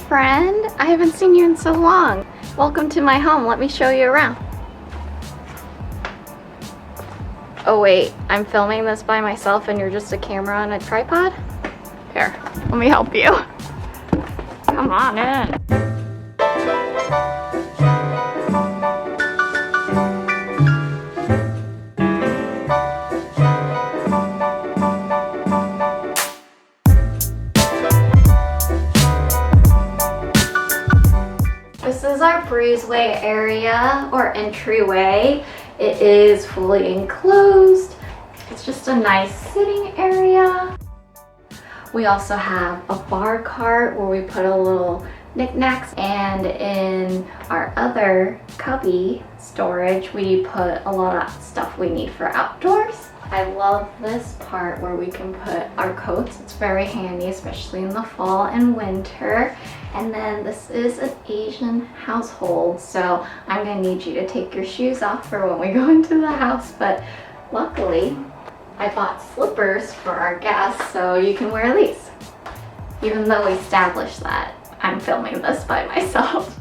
friend. I haven't seen you in so long. Welcome to my home. Let me show you around. Oh wait, I'm filming this by myself and you're just a camera on a tripod? Here, let me help you. Come on in. This is our breezeway area or entryway. It is fully enclosed. It's just a nice sitting area. We also have a bar cart where we put a little knickknacks, and in our other cubby storage we put a lot of stuff we need for outdoors. I love this part where we can put our coats. It's very handy, especially in the fall and winter. And then this is an Asian household, so I'm gonna need you to take your shoes off for when we go into the house, but luckily I bought slippers for our guests, so you can wear these. Even though we established that I'm filming this by myself.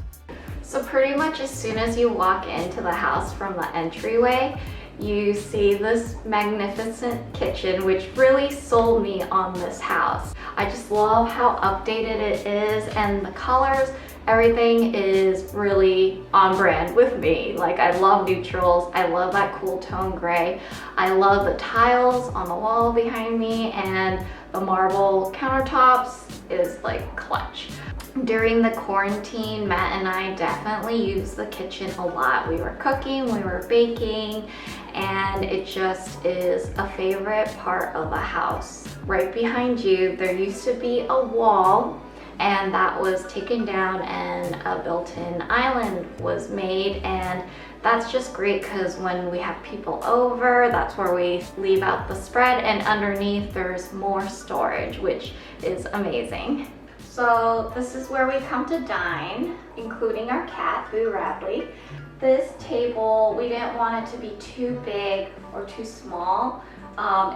So pretty much as soon as you walk into the house from the entryway, you see this magnificent kitchen, which really sold me on this house. I just love how updated it is, and the colors, everything is really on brand with me. Like, I love neutrals, I love that cool tone gray. I love the tiles on the wall behind me, and the marble countertops is like clutch. During the quarantine, Matt and I definitely used the kitchen a lot. We were cooking, we were baking, and it just is a favorite part of the house. Right behind you, there used to be a wall, and that was taken down and a built-in island was made, and that's just great because when we have people over, that's where we leave out the spread, and underneath there's more storage, which is amazing. So this is where we come to dine, including our cat, Boo Radley. This table, we didn't want it to be too big or too small.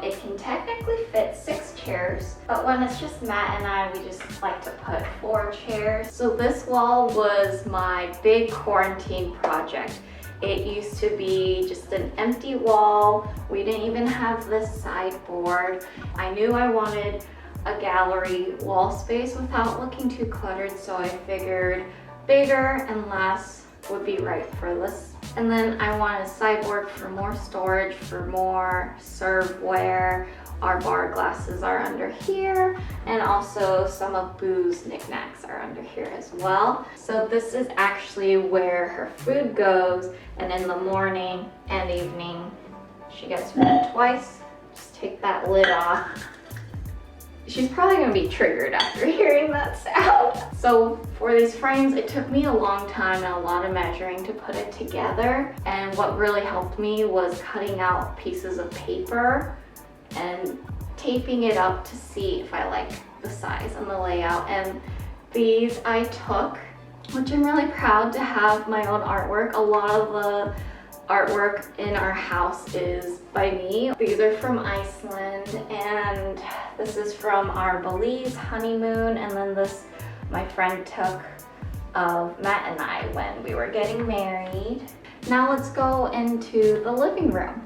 It can technically fit 6 chairs, but when it's just Matt and I, we just like to put 4 chairs. So this wall was my big quarantine project. It used to be just an empty wall. We didn't even have this sideboard. I knew I wanted a gallery wall space without looking too cluttered, so I figured bigger and less would be right for this. And then I wanted a sideboard for more storage, for more serveware. Our bar glasses are under here, and also some of Boo's knickknacks are under here as well. So this is actually where her food goes, and in the morning and evening she gets fed twice. Just take that lid off. She's probably gonna be triggered after hearing that sound. So for these frames, it took me a long time and a lot of measuring to put it together. And what really helped me was cutting out pieces of paper and taping it up to see if I like the size and the layout. And these I took, which I'm really proud to have my own artwork. A lot of the artwork in our house is by me. These are from Iceland, and this is from our Belize honeymoon, and then this my friend took of Matt and I when we were getting married. Now let's go into the living room.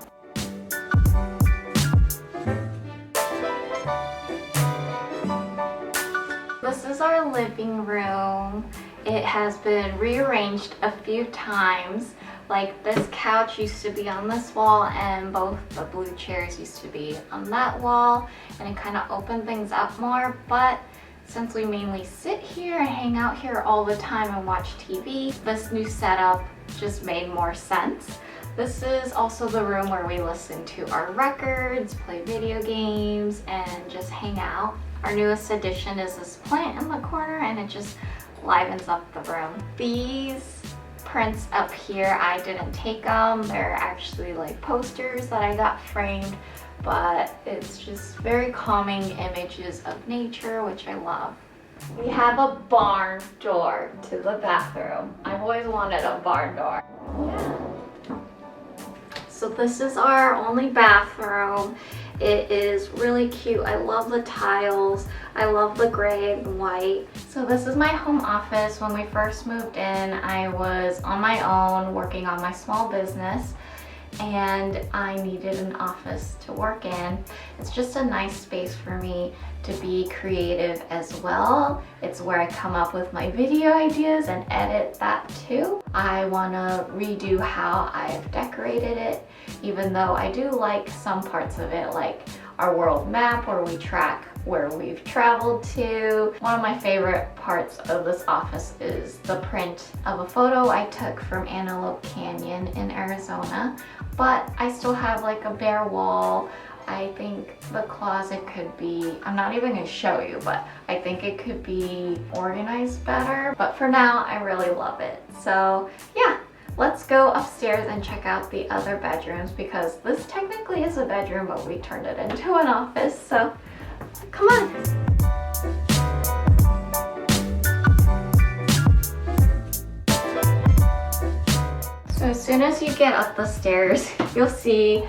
This is our living room. It has been rearranged a few times. Like, this couch used to be on this wall, and both the blue chairs used to be on that wall, and it kind of opened things up more. But since we mainly sit here and hang out here all the time and watch TV, this new setup just made more sense. This is also the room where we listen to our records, play video games, and just hang out. Our newest addition is this plant in the corner, and it just livens up the room. These prints up here, I didn't take them. They're actually like posters that I got framed, but it's just very calming images of nature, which I love. We have a barn door to the bathroom. I've always wanted a barn door. Yeah. So this is our only bathroom. It is really cute. I love the tiles. I love the gray and white. So this is my home office. When we first moved in, I was on my own working on my small business, and I needed an office to work in. It's just a nice space for me to be creative as well. It's where I come up with my video ideas and edit that too. I want to redo how I've decorated it, even though I do like some parts of it, like our world map where we track where we've traveled to. One of my favorite parts of this office is the print of a photo I took from Antelope Canyon in Arizona, but I still have like a bare wall. I think the closet could be, I'm not even gonna show you, but I think it could be organized better. But for now, I really love it. So yeah, let's go upstairs and check out the other bedrooms, because this technically is a bedroom, but we turned it into an office. So come on. So as soon as you get up the stairs, you'll see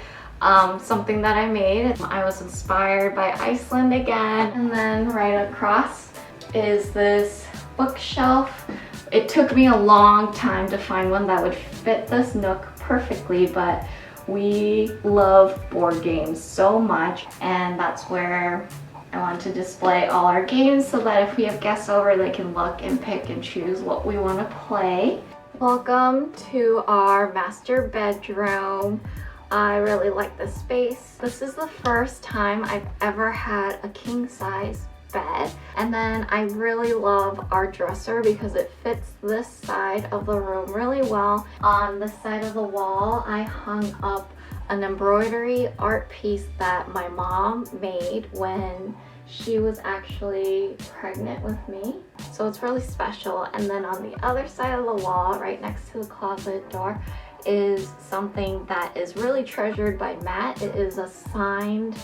something that I made. I was inspired by Iceland again. And then right across is this bookshelf. It took me a long time to find one that would fit this nook perfectly, but we love board games so much, and that's where I want to display all our games so that if we have guests over, they can look and pick and choose what we want to play. Welcome to our master bedroom. I really like this space. This is the first time I've ever had a king size bed. And then I really love our dresser because it fits this side of the room really well. On the side of the wall, I hung up an embroidery art piece that my mom made when she was actually pregnant with me. So it's really special. And then on the other side of the wall, right next to the closet door, is something that is really treasured by Matt. It is a signed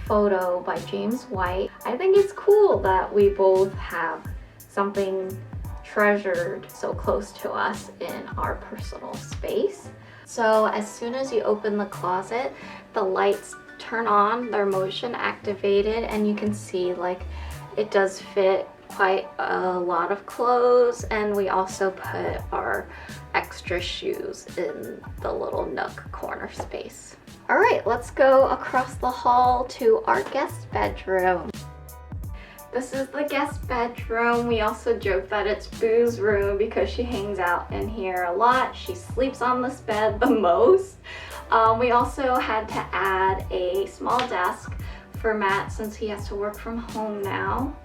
photo by James White. I think it's cool that we both have something treasured so close to us in our personal space. So as soon as you open the closet, the lights turn on, they're motion activated, and you can see like it does fit quite a lot of clothes, and we also put our extra shoes in the little nook corner space. All right, let's go across the hall to our guest bedroom. This is the guest bedroom. We also joke that it's Boo's room because she hangs out in here a lot. She sleeps on this bed the most. We also had to add a small desk for Matt since he has to work from home now.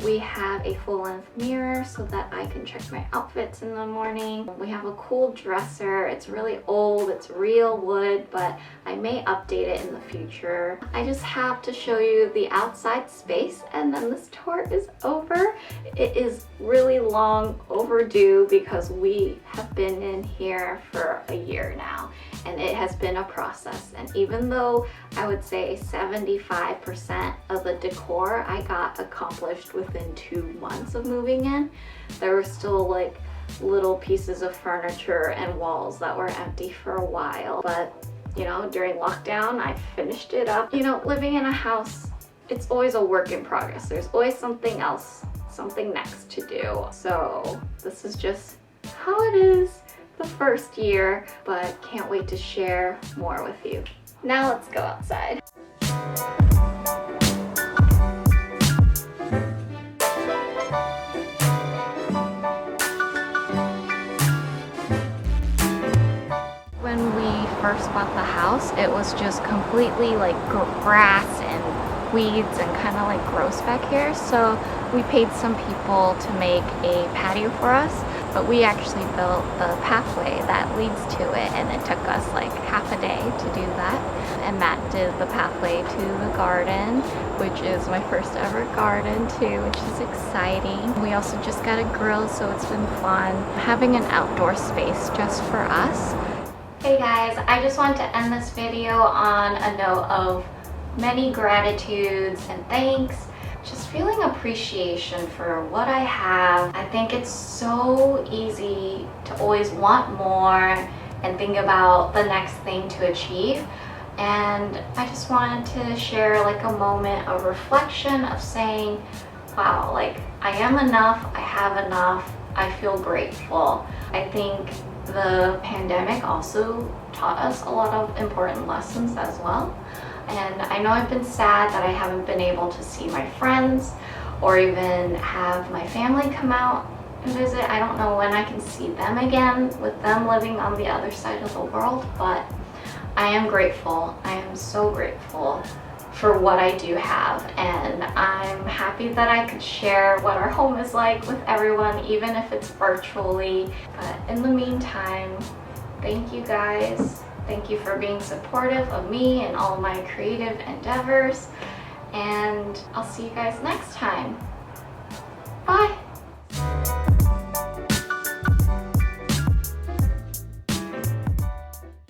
We have a full-length mirror so that I can check my outfits in the morning. We have a cool dresser. It's really old, it's real wood, but I may update it in the future. I just have to show you the outside space, and then this tour is over. It is really long overdue because we have been in here for a year now, and it has been a process. And even though I would say 75% of the decor I got accomplished within 2 months of moving in, there were still like little pieces of furniture and walls that were empty for a while. But you know, during lockdown, I finished it up. You know, living in a house, it's always a work in progress. There's always something else, something next to do. So this is just how it is the first year, but can't wait to share more with you. Now let's go outside. When we first bought the house, it was just completely like grass and weeds and kind of like gross back here. So we paid some people to make a patio for us, but we actually built the pathway that leads to it, and it took us like half a day to do that. And Matt did the pathway to the garden, which is my first ever garden too, which is exciting. We also just got a grill, so it's been fun having an outdoor space just for us. Hey guys, I just want to end this video on a note of many gratitudes and thanks. Just feeling appreciation for what I have. I think it's so easy to always want more and think about the next thing to achieve. And I just wanted to share like a moment of reflection of saying, wow, like I am enough, I have enough, I feel grateful. I think the pandemic also taught us a lot of important lessons as well. And I know I've been sad that I haven't been able to see my friends or even have my family come out and visit. I don't know when I can see them again with them living on the other side of the world, but I am grateful. I am so grateful for what I do have, and I'm happy that I could share what our home is like with everyone, even if it's virtually. But in the meantime, thank you guys. Thank you for being supportive of me and all my creative endeavors, and I'll see you guys next time. Bye.